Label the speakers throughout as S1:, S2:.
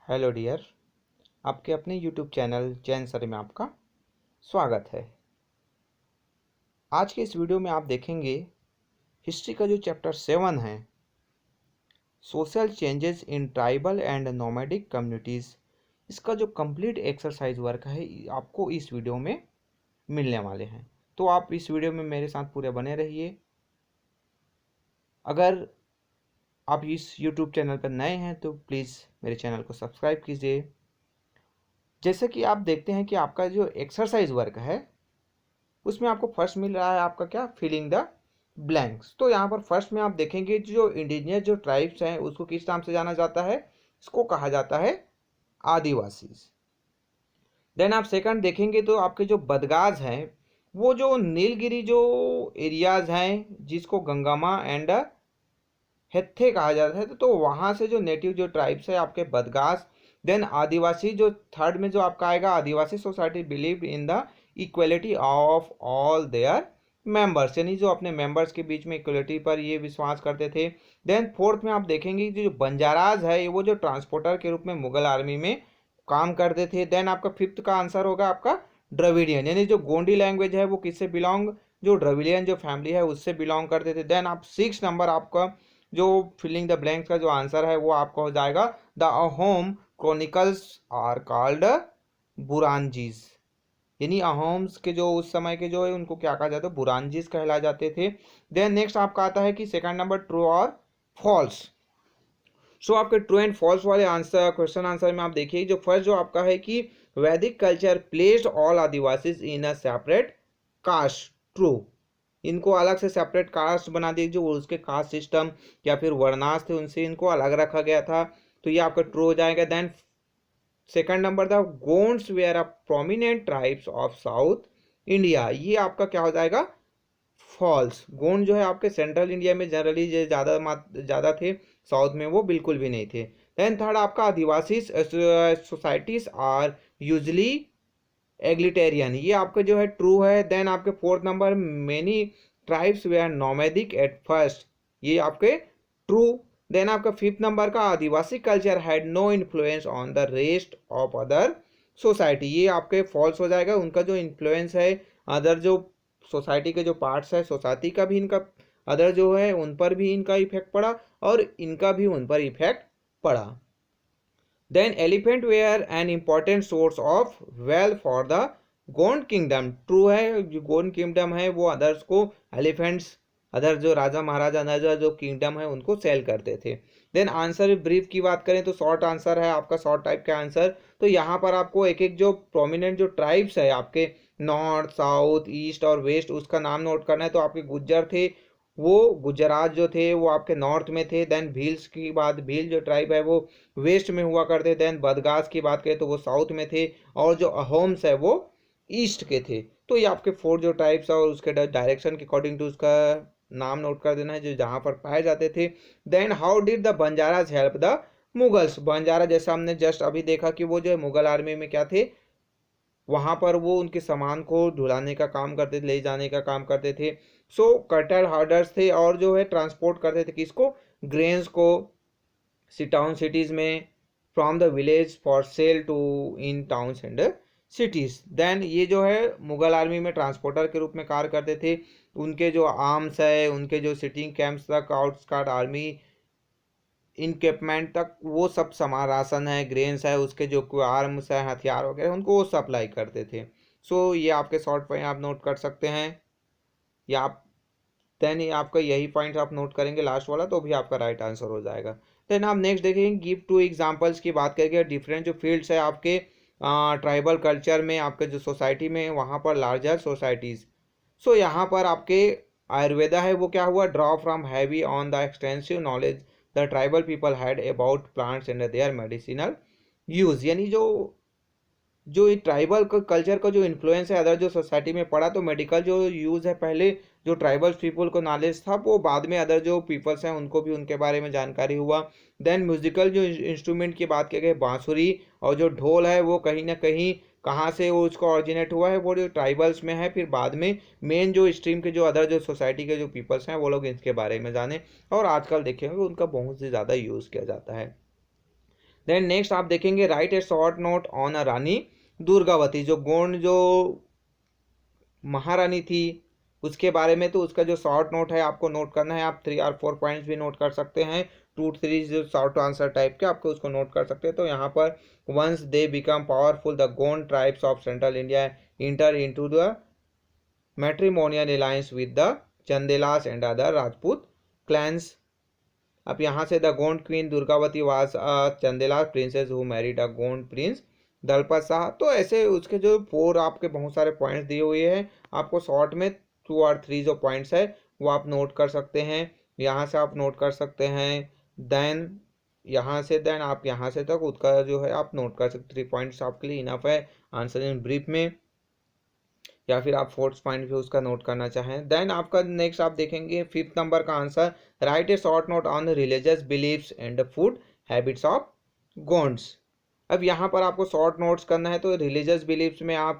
S1: Hello dear, आपके अपने YouTube channel Jain sir में आपका स्वागत है। आज के इस वीडियो में आप देखेंगे हिस्ट्री का जो चैप्टर 7 है, social changes in tribal and nomadic communities. इसका जो कंप्लीट एक्सरसाइज वर्क है आपको इस वीडियो में मिलने वाले हैं, तो आप इस वीडियो में मेरे साथ पूरे बने रहिए। अगर आप इस यूट्यूब चैनल पर नए हैं तो प्लीज़ मेरे चैनल को सब्सक्राइब कीजिए। जैसे कि आप देखते हैं कि आपका जो एक्सरसाइज वर्क है उसमें आपको फर्स्ट मिल रहा है आपका क्या, फिलिंग द ब्लैंक्स। तो यहाँ पर फर्स्ट में आप देखेंगे जो इंडिजिनियस जो ट्राइब्स हैं उसको किस नाम से जाना जाता है, इसको कहा जाता है आदिवासी। देन आप सेकंड देखेंगे तो आपके जो बदगाज हैं वो जो नीलगिरी जो एरियाज हैं जिसको गंगामा एंड हेत्थे कहा जाता है, तो वहाँ से जो नेटिव जो ट्राइब्स है आपके बदगास। देन आदिवासी जो थर्ड में जो आपका आएगा, adivasi society believe in the equality of all their members, यानी जो अपने मेंबर्स के बीच में इक्वलिटी पर ये विश्वास करते थे। देन फोर्थ में आप देखेंगे जो बंजाराज है वो जो ट्रांसपोर्टर के रूप में मुगल आर्मी में काम करते थे। देन आपका फिफ्थ का आंसर होगा आपका द्रविडियन, यानी जो गोंडी लैंग्वेज है वो किससे बिलोंग, जो द्रविडियन जो फैमिली है उससे बिलोंग करते थे। देन आप 6 नंबर आपका जो फिलिंग द ब्लैंक्स का जो आंसर है वो आपका हो जाएगा the Ahom chronicles are called Buranjis, यानी अहोम्स के जो उस समय के जो है उनको क्या कहा जाता है, बुरानजीज कहला जाते थे। देन नेक्स्ट आपका आता है कि सेकंड नंबर ट्रू और फॉल्स। सो आपके ट्रू एंड फॉल्स वाले आंसर क्वेश्चन आंसर में आप देखिए जो फर्स्ट जो आपका है कि Vedic culture placed all adivasis in a separate caste, true. इनको अलग से सेपरेट कास्ट बना दिए, जो उसके कास्ट सिस्टम या फिर वर्णाश्रम थे उनसे इनको अलग रखा गया था, तो ये आपका ट्रू हो जाएगा। देन सेकंड नंबर था Gonds were a prominent tribes of south India, ये आपका क्या हो जाएगा, फॉल्स। गोंड जो है आपके सेंट्रल इंडिया में जनरली ज़्यादा थे, साउथ में वो बिल्कुल भी नहीं थे। देन थर्ड आपका आदिवासी सोसाइटीज आर यूजली एग्लिटेरियन, ये आपका जो है ट्रू है। देन आपके fourth number many tribes they are nomadic at first, ये आपके ट्रू। देन आपका फिफ्थ नंबर का आदिवासी culture had no influence on the rest of other society, ये आपके फॉल्स हो जाएगा। उनका जो इन्फ्लुएंस है अदर जो सोसाइटी के जो पार्ट्स है सोसाइटी का भी इनका अदर जो है उन पर भी इनका इफेक्ट पड़ा और इनका भी उन पर इफेक्ट पड़ा। Then elephant were an important source of wealth for the Gond kingdom, true है। जो गोंड किंगडम है वो अदर्स को एलिफेंट्स अदर जो राजा महाराजा अदर जो किंगडम है उनको सेल करते थे। देन आंसर ब्रीफ की बात करें तो शॉर्ट आंसर है आपका, शॉर्ट टाइप का आंसर। तो यहाँ पर आपको एक एक जो प्रोमिनेंट जो ट्राइब्स है आपके नॉर्थ साउथ ईस्ट और वेस्ट उसका नाम नोट करना है। तो आपके गुज्जर थे, वो गुजरात जो थे वो आपके नॉर्थ में थे। देन भील्स की बात, भील जो ट्राइब है वो वेस्ट में हुआ करते। देन बदगास की बात करें तो वो साउथ में थे, और जो अहोम्स है वो ईस्ट के थे। तो ये आपके फोर जो ट्राइब्स है और उसके डायरेक्शन के अकॉर्डिंग टू उसका नाम नोट कर देना है जो जहाँ पर पाए जाते थे। Then how did the Banjaras help the Mughals, Banjara जैसा हमने जस्ट अभी देखा कि वो जो है मुगल आर्मी में क्या थे, वहां पर वो उनके सामान को ढुलाने का काम करते थे, ले जाने का काम करते थे। सो कटल हार्डर्स थे और जो है ट्रांसपोर्ट करते थे किसको, ग्रेन्स को टाउन सिटीज में, from the village for sale to in towns and cities. Then ये जो है मुगल आर्मी में ट्रांसपोर्टर के रूप में कार्य करते थे। उनके जो आर्म्स है, उनके जो सिटिंग कैंप्स तक आउटस्कर्ट आर्मी इनकेपमेंट तक वो सब सामान राशन है, ग्रेन्स है, उसके जो आर्म्स है हथियार वगैरह उनको वो सप्लाई करते थे। सो ये आपके शॉर्ट पॉइंट आप नोट कर सकते हैं, या आप देन ये आपका यही पॉइंट आप नोट करेंगे लास्ट वाला तो भी आपका राइट आंसर हो जाएगा। देन आप नेक्स्ट देखेंगे गिव टू एग्जांपल्स की बात करेंगे, डिफरेंट जो फील्ड्स है आपके ट्राइबल कल्चर में आपके जो सोसाइटी में वहाँ पर लार्जर सोसाइटीज़। सो यहाँ पर आपके आयुर्वेदा है वो क्या हुआ, draw from heavy on the extensive knowledge the tribal people had about plants and their medicinal use, यानी जो ये ट्राइबल कल्चर का जो इन्फ्लुएंस है अदर जो सोसाइटी में पड़ा, तो मेडिकल जो यूज़ है पहले जो ट्राइबल पीपल को नॉलेज था वो बाद में अदर जो पीपल्स हैं उनको भी उनके बारे में जानकारी हुआ। देन म्यूजिकल जो इंस्ट्रूमेंट की बात की गई, बांसुरी और जो ढोल है वो कहीं ना कहीं कहाँ से वो उसका ऑरिजिनेट हुआ है, वो जो ट्राइबल्स में है। फिर बाद में मेन जो स्ट्रीम के जो अदर जो सोसाइटी के जो पीपल्स हैं वो लोग इसके बारे में जाने, और आजकल देखेंगे उनका बहुत से ज़्यादा यूज़ किया जाता है। देन नेक्स्ट आप देखेंगे write a short note on a Rani Durgavati, जो गोंड जो महारानी थी उसके बारे में, तो उसका जो शॉर्ट नोट है आपको नोट करना है। आप 3 और 4 पॉइंट्स भी नोट कर सकते हैं, 2-3 जो शॉर्ट आंसर टाइप के आपको उसको नोट कर सकते हैं। तो यहाँ पर once they become powerful the Gond tribes of central India enter into the matrimonial alliance with the Chandelas and other Rajput clans. अब यहाँ से the Gond queen Durgavati was a Chandela princess who married a Gond prince Dalpat Shah. तो ऐसे उसके जो 4 आपके बहुत सारे पॉइंट्स दिए हुए हैं, आपको शॉर्ट में 2 और 3 जो पॉइंट्स है वो आप नोट कर सकते हैं। यहाँ से आप नोट कर सकते हैं, देन यहाँ से देन आप यहाँ से तक उसका जो है आप नोट कर सकते। 3 पॉइंट्स आपके लिए इनफ है आंसर इन ब्रीफ में, या फिर आप 4th पॉइंट भी उसका नोट करना चाहें। देन आपका नेक्स्ट आप देखेंगे 5th नंबर का answer, right a short note on religious beliefs and food habits of Gonds. अब यहाँ पर आपको शॉर्ट नोट्स करना है, तो रिलीजियस बिलीफ्स में आप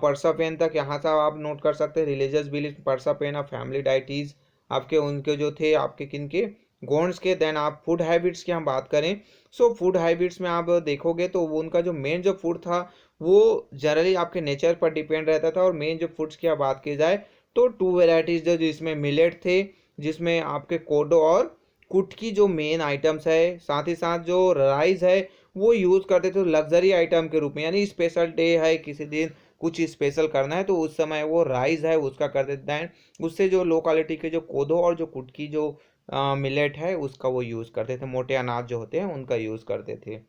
S1: परसापेन तक यहाँ से आप नोट कर सकते हैं। रिलीजियस बिलीफ परसापेन ऑफ फैमिली डाइटीज आपके उनके जो थे आपके किनके गोंड्स के। देन आप फूड हैबिट्स की हम बात करें, सो फूड हैबिट्स में आप देखोगे तो उनका जो मेन जो फूड था वो जनरली आपके नेचर पर डिपेंड रहता था। और मेन जो फूड्स की बात की जाए तो 2 वेराइटीज जो जिसमें मिलेट थे, जिसमें आपके कोडो और कुट की जो मेन आइटम्स है, साथ ही साथ जो राइस है वो यूज़ करते थे लग्जरी आइटम के रूप में, यानी स्पेशल डे है किसी दिन कुछ स्पेशल करना है तो उस समय वो राइस है उसका कर देते हैं। उससे जो लो क्वालिटी के जो कोदो और जो कुट की जो मिलेट है उसका वो यूज़ करते थे, मोटे अनाज जो होते हैं उनका यूज़ करते थे।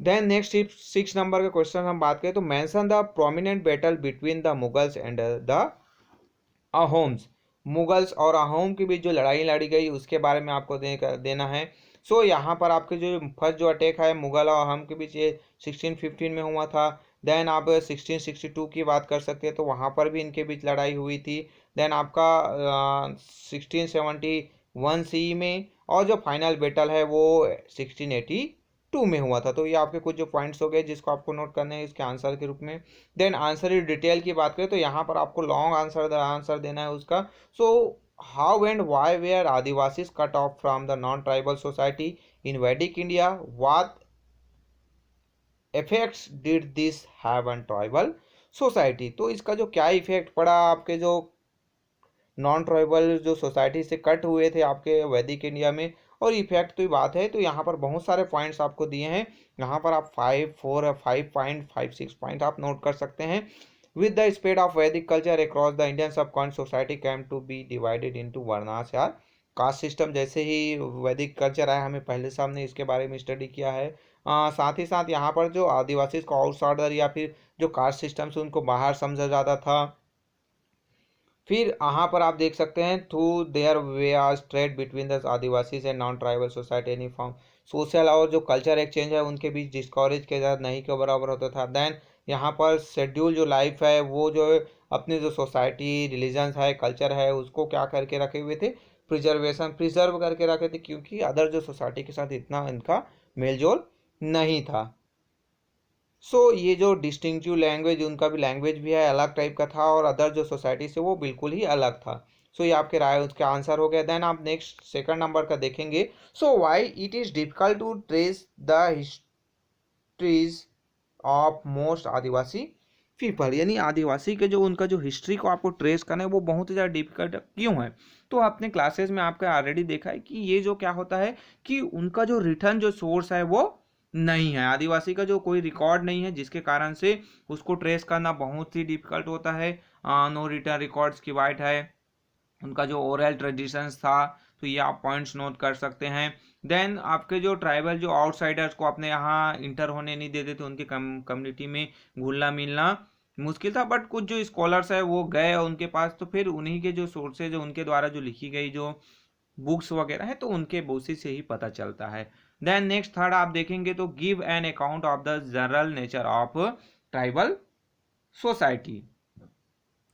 S1: देन नेक्स्ट 6 नंबर का क्वेश्चन हम बात करें तो mention the prominent battle between the Mughals and the Ahoms. Mughals और अहोम के बीच जो लड़ाई लड़ी गई उसके बारे में आपको देना है। सो यहाँ पर आपके जो फर्स्ट जो अटैक है मुगल और अहोम के बीच ये 1615 में हुआ था। देन आप 1662 की बात कर सकते हैं तो वहाँ पर भी इनके बीच लड़ाई हुई थी। देन आपका 1671 सी में, और जो फाइनल बैटल है वो 1682 में हुआ था। तो ये आपके कुछ जो पॉइंट्स हो गए जिसको आपको नोट करने हैं इसके आंसर के रूप में। देन आंसर इन डिटेल की बात करें तो यहाँ पर आपको लॉन्ग आंसर देना है उसका। So how and why were Adivasi cut off from the non tribal society in Vedic India, what effects did this have on tribal society. तो इसका जो क्या इफेक्ट पड़ा आपके जो नॉन ट्राइबल जो सोसाइटी से कट हुए थे आपके वैदिक इंडिया में, और इफेक्ट तो बात है तो यहाँ पर बहुत सारे पॉइंट्स आपको दिए हैं। यहाँ पर आप 5 पॉइंट आप नोट कर सकते हैं। With the spread of Vedic culture across the Indian subcontinent society came to be divided into varnas या कास्ट सिस्टम। जैसे ही वैदिक कल्चर आया, हमें पहले से हमने इसके बारे में स्टडी किया है। साथ ही साथ यहाँ पर जो आदिवासी को आउटसाइडर या फिर जो कास्ट सिस्टम से उनको बाहर समझा जाता था। फिर यहाँ पर आप देख सकते हैं through their way are trade between the adivasi and non tribal society any form social और जो कल्चर एक्सचेंज है उनके बीच डिस्करेज के साथ नहीं के बराबर होता था। देन यहाँ पर शेड्यूल जो लाइफ है वो जो अपनी जो सोसाइटी रिलीजन्स है कल्चर है उसको क्या करके रखे हुए थे, प्रिजर्व करके रखे थे, क्योंकि अदर जो सोसाइटी के साथ इतना इनका मेलजोल नहीं था। सो ये जो डिस्टिंक्टिव लैंग्वेज उनका भी लैंग्वेज भी है अलग टाइप का था और अदर जो सोसाइटी से वो बिल्कुल ही अलग था। सो ये आपके राय उसका आंसर हो गया। देन आप नेक्स्ट सेकंड नंबर का देखेंगे, so why it is difficult to trace the histories of most adivasi people, यानी आदिवासी के जो उनका जो हिस्ट्री को आपको ट्रेस करना है वो बहुत ही ज़्यादा डिफिकल्ट क्यों है। तो आपने क्लासेस में आपका ऑलरेडी देखा है कि ये जो क्या होता है कि उनका जो रिटर्न जो सोर्स है वो नहीं है, आदिवासी का जो कोई रिकॉर्ड नहीं है जिसके कारण से उसको ट्रेस करना बहुत ही डिफिकल्ट होता है। नो रिटर्न रिकॉर्ड्स की वाइट है, उनका जो ओरल ट्रेडिशंस था। तो ये आप पॉइंट्स नोट कर सकते हैं। देन आपके जो ट्राइबल जो आउटसाइडर्स को अपने यहाँ इंटर होने नहीं देते थे, उनकी कम्युनिटी में घुलना मिलना मुश्किल था, बट कुछ जो स्कॉलर्स है वो गए उनके पास, तो फिर उन्हीं के जो सोर्सेज उनके द्वारा जो लिखी गई जो बुक्स वगैरह है तो उनके बेसिस से ही पता चलता है। देन नेक्स्ट थर्ड आप देखेंगे तो give an account of the general nature of tribal society.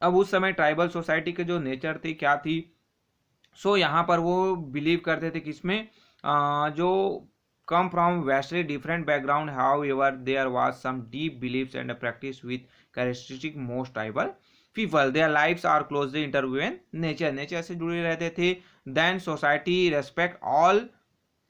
S1: अब उस समय ट्राइबल सोसाइटी के जो नेचर थी क्या थी, सो यहाँ पर वो बिलीव करते थे किसमें, जो come from vastly different background, however there was some deep beliefs and practice with characteristic most tribal people, their lives are closely interwoven nature, nature से जुड़े रहते थे। Then society respect all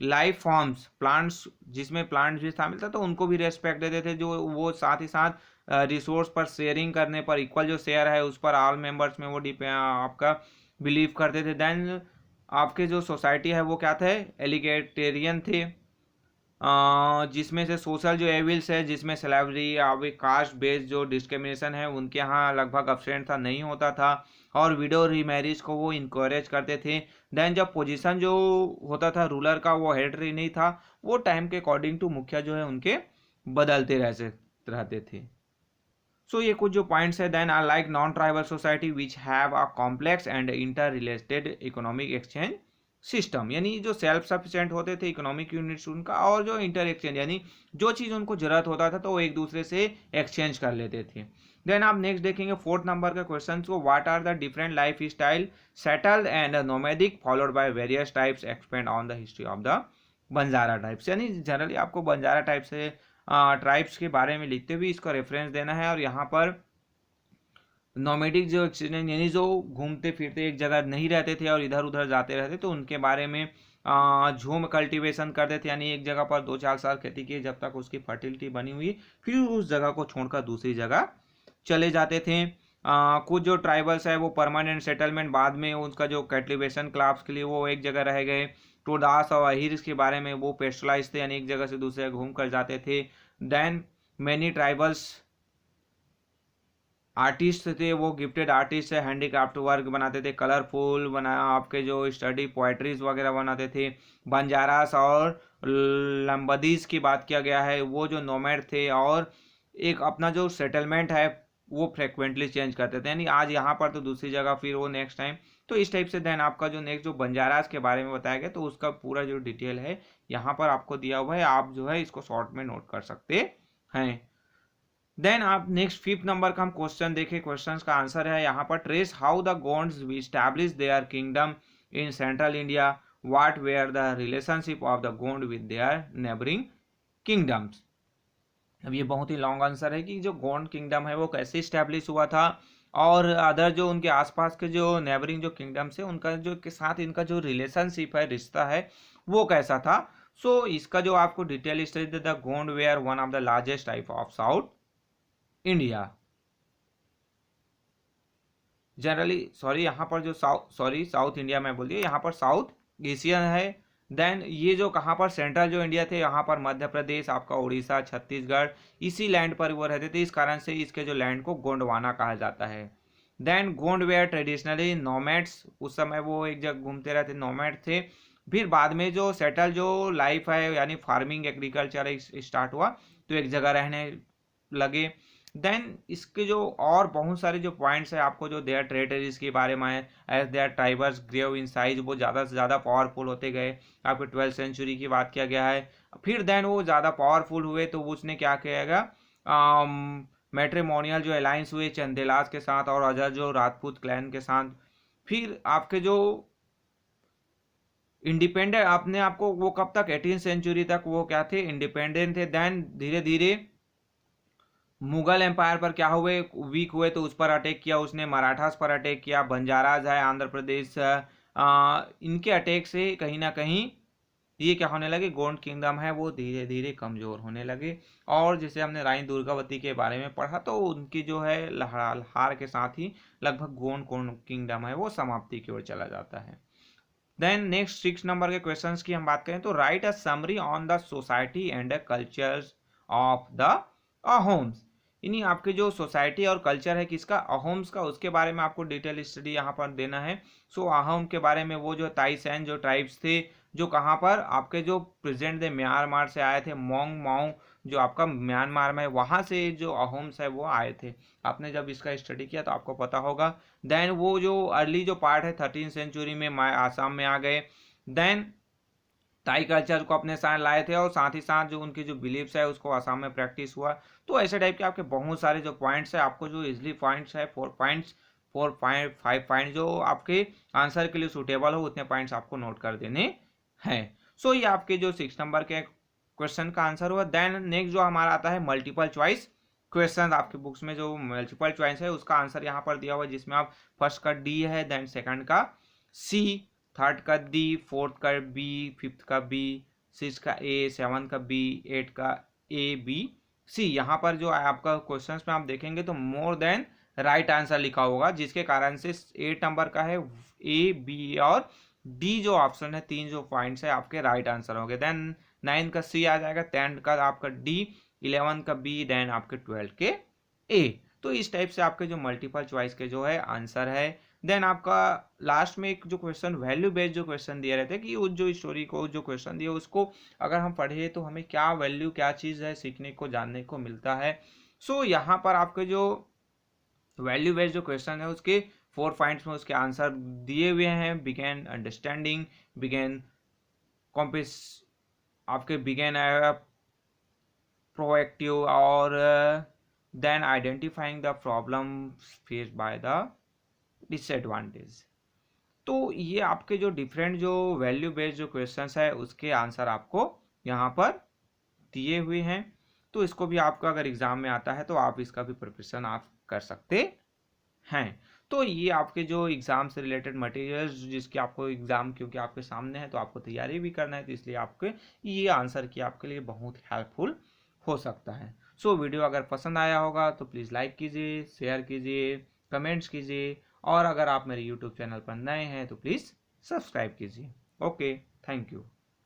S1: life forms, plants, जिसमें plants भी शामिल था, तो उनको भी रेस्पेक्ट देते थे, जो वो साथ ही साथ रिसोर्स पर शेयरिंग करने पर, इक्वल जो शेयर है उस पर ऑल मेंबर्स में वो आपका बिलीव करते थे। देन आपके जो सोसाइटी है वो क्या थे, एलिगेटेरियन थे, जिसमें से सोशल जो एविल्स है, जिसमें स्लेवरी, अभी कास्ट बेस्ड जो डिस्क्रिमिनेशन है उनके यहाँ लगभग अब्सेंट था, नहीं होता था, और विडो रीमैरिज को वो इनकरेज करते थे। देन जब पोजीशन जो होता था रूलर का वो हेरिटरी नहीं था, वो टाइम के अकॉर्डिंग टू मुखिया जो है उनके बदलते रहते थे। सो ये कुछ जो पॉइंट्स है। Then I like non tribal society which have a complex and inter related economic exchange system, यानी जो सेल्फ सफिशिएंट होते थे इकोनॉमिक यूनिट्स उनका, और जो इंटर एक्सचेंज यानी जो चीज़ उनको जरूरत होता था तो वो एक दूसरे से एक्सचेंज कर लेते थे। देन आप नेक्स्ट देखेंगे 4th नंबर के क्वेश्चन को, what are the different life style settled and nomadic followed by various types, expand on the history of the Banjara types. यानी जनरली आपको बंजारा टाइप से ट्राइब्स के बारे में लिखते हुए इसका रेफरेंस देना है, और यहाँ पर नोमेडिक जो एक्सीडेंट यानी जो घूमते फिरते एक जगह नहीं रहते थे और इधर उधर जाते रहते, तो उनके बारे में झूम कल्टीवेशन करते थे, यानी एक जगह पर 2-4 साल खेती की जब तक उसकी फर्टिलिटी बनी हुई, फिर उस जगह को छोड़कर दूसरी जगह चले जाते थे। कुछ जो ट्राइबल्स है वो परमानेंट सेटलमेंट, बाद में उनका जो कल्टीवेशन क्लाब्स के लिए वो एक जगह रह गए। टोडास और अहिर्स के बारे में वो पेस्टलाइज थे, यानी एक जगह से दूसरे घूम कर जाते थे। देन मैनी ट्राइबल्स आर्टिस्ट थे, वो गिफ्टेड आर्टिस्ट है, हैंडीक्राफ्ट वर्क बनाते थे, कलरफुल बना आपके जो स्टडी पोएट्रीज वगैरह बनाते थे। बंजारास और लंबदीज की बात किया गया है, वो जो नोमैड थे और एक अपना जो सेटलमेंट है वो फ्रिक्वेंटली चेंज करते थे, यानी आज यहाँ पर तो दूसरी जगह फिर वो नेक्स्ट टाइम, तो इस टाइप से। देन आपका जो नेक्स्ट जो बंजारास के बारे में बताया गया, तो उसका पूरा जो डिटेल है यहाँ पर आपको दिया हुआ है, आप जो है इसको शॉर्ट में नोट कर सकते हैं। देन आप नेक्स्ट 5th नंबर का हम क्वेश्चन देखें, क्वेश्चन का आंसर है यहाँ पर, trace how the Gonds establish their kingdom in central India, what were the relationship of the Gond with their neighbouring kingdoms. अब ये बहुत ही लॉन्ग आंसर है कि जो गोंड किंगडम है वो कैसे स्टैब्लिश हुआ था, और अदर जो उनके आसपास के जो नेबरिंग जो किंगडम्स है उनका जो के साथ इनका जो रिलेशनशिप है, रिश्ता है, वो कैसा था। सो इसका जो आपको detail study, the Gond were one of the largest type of south India. Generally sorry यहाँ पर जो साउथ इंडिया में बोलिए, यहाँ पर साउथ एशियन है। देन ये जो कहाँ पर सेंट्रल जो इंडिया थे, यहाँ पर मध्य प्रदेश, आपका उड़ीसा, छत्तीसगढ़, इसी लैंड पर वो रहते थे, इस कारण से इसके जो लैंड को गोंडवाना कहा जाता है। Then Gond were traditionally nomads, उस समय वो एक जगह घूमते रहते, नोमैड थे। फिर बाद में जो सेटल जो लाइफ है यानी फार्मिंग एग्रीकल्चर स्टार्ट हुआ, तो एक जगह रहने लगे। देन इसके जो और बहुत सारे जो पॉइंट्स है आपको जो देयर टेरिटरीज के बारे में है, as their tribals grew in size, वो ज़्यादा से ज़्यादा पावरफुल होते गए, आपको 12th सेंचुरी की बात किया गया है। फिर देन वो ज़्यादा पावरफुल हुए तो उसने क्या किया, मैट्रिमोनियल जो अलायंस हुए चंदेलास के साथ और अदर जो राजपूत क्लैन के साथ। फिर आपके जो इंडिपेंडेंट अपने आपको वो कब तक 18th सेंचुरी तक वो क्या थे, इंडिपेंडेंट थे। देन धीरे धीरे मुगल एम्पायर पर क्या हुए, वीक हुए, तो उस पर अटैक किया उसने, मराठास पर अटैक किया, बंजाराज है आंध्र प्रदेश, इनके अटैक से कहीं ना कहीं ये क्या होने लगे, गोंड किंगडम है वो धीरे धीरे कमजोर होने लगे। और जैसे हमने रानी दुर्गावती के बारे में पढ़ा, तो उनकी जो है हार के साथ ही लगभग गोंड किंगडम है वो समाप्ति की ओर चला जाता है। देन नेक्स्ट 6 नंबर के क्वेश्चंस की हम बात करें, तो right a summary on the society and cultures of the Ahoms, यानी आपके जो सोसाइटी और कल्चर है किसका, अहोम्स का, उसके बारे में आपको डिटेल स्टडी यहाँ पर देना है। सो अहोम के बारे में, वो जो ताइसेन जो ट्राइब्स थे, जो कहाँ पर आपके जो प्रेजेंट डे म्यांमार से आए थे, मोंग माओ जो आपका म्यांमार में, वहाँ से जो अहोम्स है वो आए थे। आपने जब इसका स्टडी किया तो आपको पता होगा। देन वो जो अर्ली जो पार्ट है 13th सेंचुरी में आसाम में आ गए। देन थाई कल्चर को अपने साथ लाए थे, और साथ ही साथ जो उनकी जो बिलीव्स है उसको आसाम में प्रैक्टिस हुआ। तो ऐसे टाइप के आपके बहुत सारे जो पॉइंट्स है, आपको जो इजली पॉइंट्स है 4 पॉइंट जो आपके आंसर के लिए सूटेबल हो, उतने पॉइंट्स आपको नोट कर देने हैं। सो ये आपके जो 6 नंबर के क्वेश्चन का आंसर हुआ। देन नेक्स्ट जो हमारा आता है मल्टीपल चॉइस क्वेश्चन, आपके बुक्स में जो मल्टीपल चॉइस है उसका आंसर यहाँ पर दिया हुआ है, जिसमें आप फर्स्ट का डी है, देन सेकंड का सी, थर्ड का डी, फोर्थ का बी, फिफ्थ का बी, सिक्स का ए, सेवन का बी, एट का ए बी सी। यहाँ पर जो आपका क्वेश्चंस में आप देखेंगे तो मोर देन राइट आंसर लिखा होगा, जिसके कारण से 8 नंबर का है ए, बी और डी जो ऑप्शन है, तीन जो पॉइंट्स है आपके राइट आंसर होंगे। देन 9 का सी आ जाएगा, 10 का आपका डी, 11 का बी, देन आपके 12 के ए। तो इस टाइप से आपके जो मल्टीपल चॉइस के जो है आंसर है। देन आपका लास्ट में एक जो क्वेश्चन वैल्यू बेस्ड जो क्वेश्चन दिए रहते हैं कि उस जो स्टोरी को जो क्वेश्चन दिया उसको अगर हम पढ़े तो हमें क्या वैल्यू, क्या चीज़ है सीखने को, जानने को मिलता है। सो यहाँ पर आपके जो वैल्यू बेस्ड जो क्वेश्चन है उसके 4 पॉइंट्स में उसके आंसर दिए हुए हैं। बिगेन अंडरस्टैंडिंग, बिगेन कॉम्पिस, आपके बिगेन प्रोएक्टिव और then identifying the problem faced by the disadvantage. तो ये आपके जो डिफरेंट जो वैल्यू बेस्ड जो क्वेश्चंस है उसके आंसर आपको यहाँ पर दिए हुए हैं। तो इसको भी आपका अगर एग्जाम में आता है तो आप इसका भी प्रिपरेशन आप कर सकते हैं। तो ये आपके जो एग्जाम से रिलेटेड मटेरियल्स जिसके आपको एग्जाम क्योंकि आपके सामने है तो आपको तैयारी भी करना है, तो इसलिए आपके ये आंसर की आपके लिए बहुत हेल्पफुल हो सकता है। सो वीडियो अगर पसंद आया होगा तो प्लीज़ लाइक कीजिए, शेयर कीजिए, कमेंट्स कीजिए, और अगर आप मेरे यूट्यूब चैनल पर नए हैं तो प्लीज़ सब्सक्राइब कीजिए। Okay, thank you.